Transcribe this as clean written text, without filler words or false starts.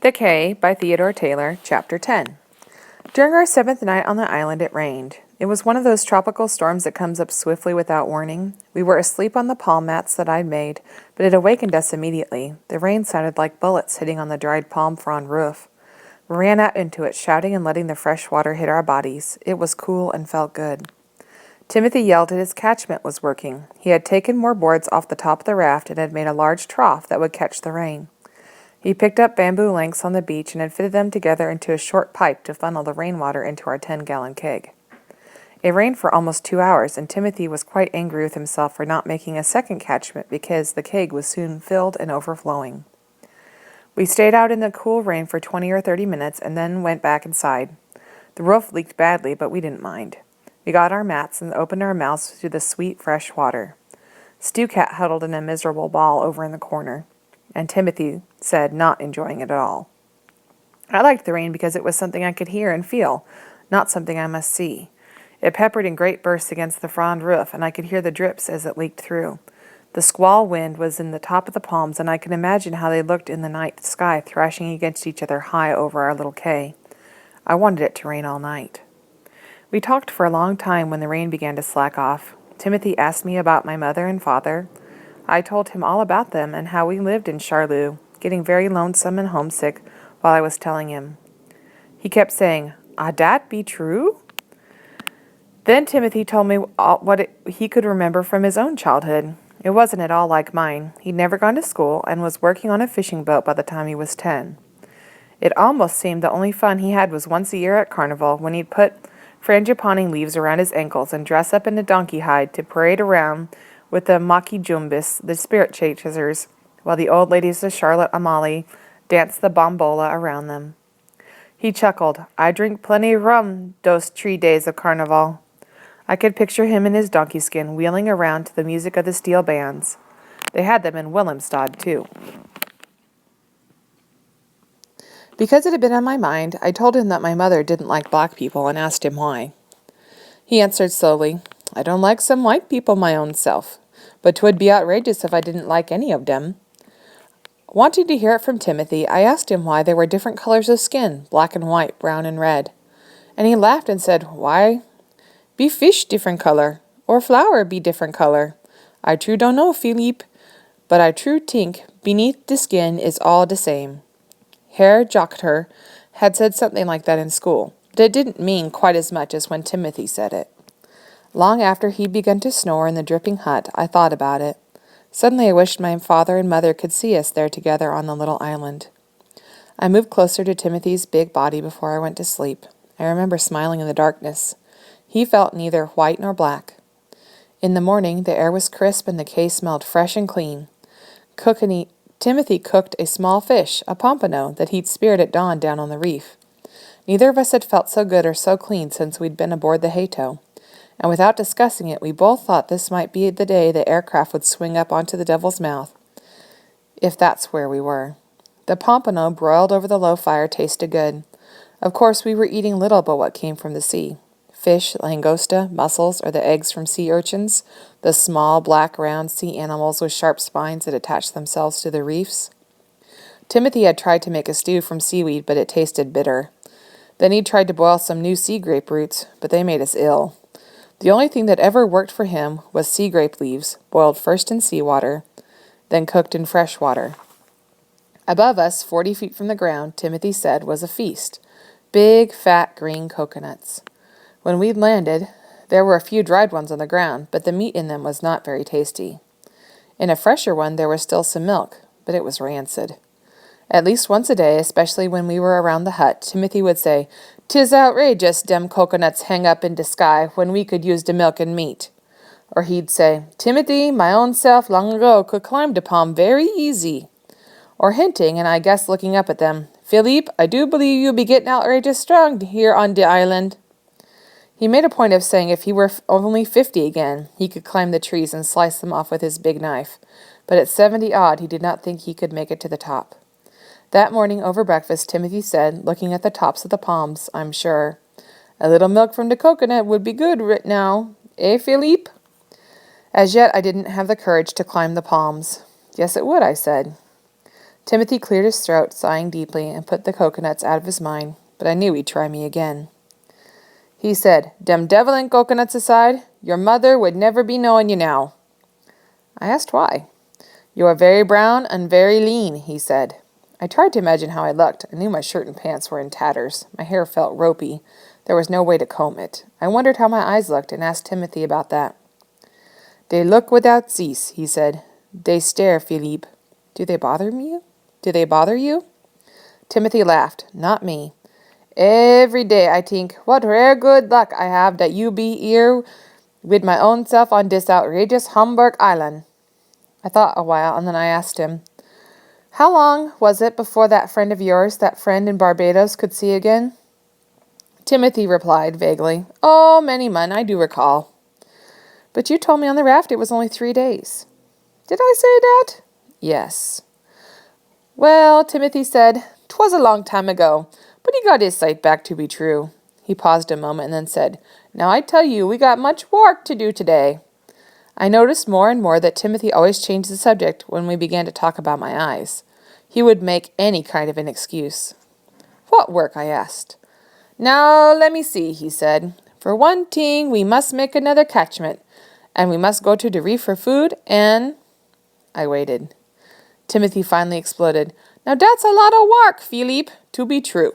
The Cay by Theodore Taylor, Chapter 10. During our 7th night on the island, it rained. It was one of those tropical storms that comes up swiftly without warning. We were asleep on the palm mats that I'd made, but it awakened us immediately. The rain sounded like bullets hitting on the dried palm frond roof. We ran out into it, shouting and letting the fresh water hit our bodies. It was cool and felt good. Timothy yelled that his catchment was working. He had taken more boards off the top of the raft and had made a large trough that would catch the rain. He picked up bamboo lengths on the beach and had fitted them together into a short pipe to funnel the rainwater into our 10-gallon keg. It rained for almost 2 hours, and Timothy was quite angry with himself for not making a second catchment because the keg was soon filled and overflowing. We stayed out in the cool rain for 20 or 30 minutes and then went back inside. The roof leaked badly, but we didn't mind. We got our mats and opened our mouths to the sweet, fresh water. Stew Cat huddled in a miserable ball over in the corner, and Timothy said not enjoying it at all. I liked the rain because it was something I could hear and feel, not something I must see. It peppered in great bursts against the frond roof, and I could hear the drips as it leaked through. The squall wind was in the top of the palms, and I could imagine how they looked in the night sky, thrashing against each other high over our little cay. I wanted it to rain all night. We talked for a long time when the rain began to slack off. Timothy asked me about my mother and father. I told him all about them and how we lived in Charloux, getting very lonesome and homesick while I was telling him. He kept saying, dat be true?" Then Timothy told me he could remember from his own childhood. It wasn't at all like mine. He'd never gone to school and was working on a fishing boat by the time he was 10. It almost seemed the only fun he had was once a year at Carnival, when he'd put frangipani leaves around his ankles and dress up in a donkey hide to parade around with the maquijumbis, the spirit chasers, while the old ladies of Charlotte Amalie danced the bombola around them. He chuckled. "I drink plenty rum those 3 days of Carnival." I could picture him in his donkey skin, wheeling around to the music of the steel bands. They had them in Willemstad, too. Because it had been on my mind, I told him that my mother didn't like black people and asked him why. He answered slowly, "I don't like some white people my own self, but 'twould be outrageous if I didn't like any of them." Wanting to hear it from Timothy, I asked him why there were different colors of skin, black and white, brown and red. And he laughed and said, "Why, be fish different color, or flower be different color. I true don't know, Philippe, but I true think beneath the skin is all the same." Herr Chapter had said something like that in school, but it didn't mean quite as much as when Timothy said it. Long after he'd begun to snore in the dripping hut, I thought about it. Suddenly I wished my father and mother could see us there together on the little island. I moved closer to Timothy's big body before I went to sleep. I remember smiling in the darkness. He felt neither white nor black. In the morning, the air was crisp and the cay smelled fresh and clean. Timothy cooked a small fish, a pompano, that he'd speared at dawn down on the reef. Neither of us had felt so good or so clean since we'd been aboard the Haytow, and without discussing it, we both thought this might be the day the aircraft would swing up onto the Devil's Mouth, if that's where we were. The pompano, broiled over the low fire, tasted good. Of course, we were eating little but what came from the sea. Fish, langosta, mussels, or the eggs from sea urchins, the small, black, round sea animals with sharp spines that attached themselves to the reefs. Timothy had tried to make a stew from seaweed, but it tasted bitter. Then he tried to boil some new sea grape roots, but they made us ill. The only thing that ever worked for him was sea grape leaves, boiled first in seawater, then cooked in fresh water. Above us, 40 feet from the ground, Timothy said, was a feast. Big, fat, green coconuts. When we'd landed, there were a few dried ones on the ground, but the meat in them was not very tasty. In a fresher one there was still some milk, but it was rancid. At least once a day, especially when we were around the hut, Timothy would say, "'Tis outrageous dem coconuts hang up in de sky when we could use de milk and meat." Or he'd say, "Timothy, my own self long ago could climb de palm very easy." Or hinting, and I guess looking up at them, "Philippe, I do believe you be getting outrageous strong here on de island." He made a point of saying if he were only 50 again, he could climb the trees and slice them off with his big knife. But at 70-odd, he did not think he could make it to the top. That morning over breakfast, Timothy said, looking at the tops of the palms, I'm sure, "A little milk from the coconut would be good right now, eh, Philippe?" As yet I didn't have the courage to climb the palms. "Yes, it would," I said. Timothy cleared his throat, sighing deeply, and put the coconuts out of his mind, but I knew he'd try me again. He said, "Dem devilin' coconuts aside, your mother would never be knowing you now." I asked why. "You are very brown and very lean," he said. I tried to imagine how I looked. I knew my shirt and pants were in tatters. My hair felt ropey. There was no way to comb it. I wondered how my eyes looked and asked Timothy about that. "They look without cease," he said. "They stare, Philippe." Do they bother you? Timothy laughed. Not me. "Every day I think, what rare good luck I have that you be here with my own self on this outrageous Hamburg Island." I thought a while, and then I asked him, "How long was it before that friend of yours, that friend in Barbados, could see again?" Timothy replied vaguely, "Oh, many months, I do recall." "But you told me on the raft it was only 3 days." "Did I say that?" "Yes." "Well," Timothy said, "'twas a long time ago, but he got his sight back to be true." He paused a moment and then said, "Now I tell you, we got much work to do today." I noticed more and more that Timothy always changed the subject when we began to talk about my eyes. He would make any kind of an excuse. "What work?" I asked. "Now, let me see," he said. "For one thing, we must make another catchment, and we must go to the reef for food, and—" I waited. Timothy finally exploded. "Now that's a lot of work, Philippe, to be true."